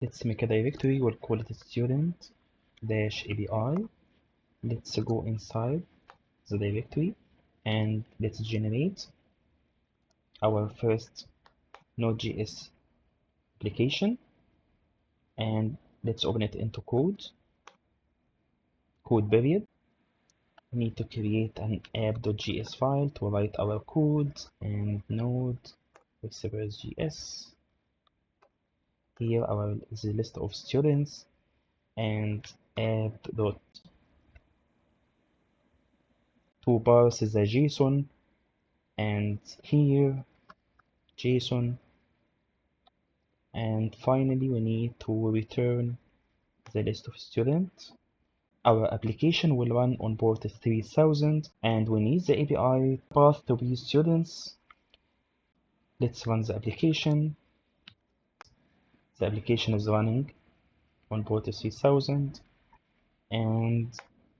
Let's make a directory. We'll call it student dash API. Let's go inside the directory and let's generate our first Node.js application, and let's open it into code period. We need to create an app.js file to write our code, and Node Express.js. Here is the list of students, and app.to parse is a JSON, and here JSON, and finally we need to return the list of students. Our application will run on port 3000, and we need the API path to be students. Let's run the application. The application is running on port 3000, and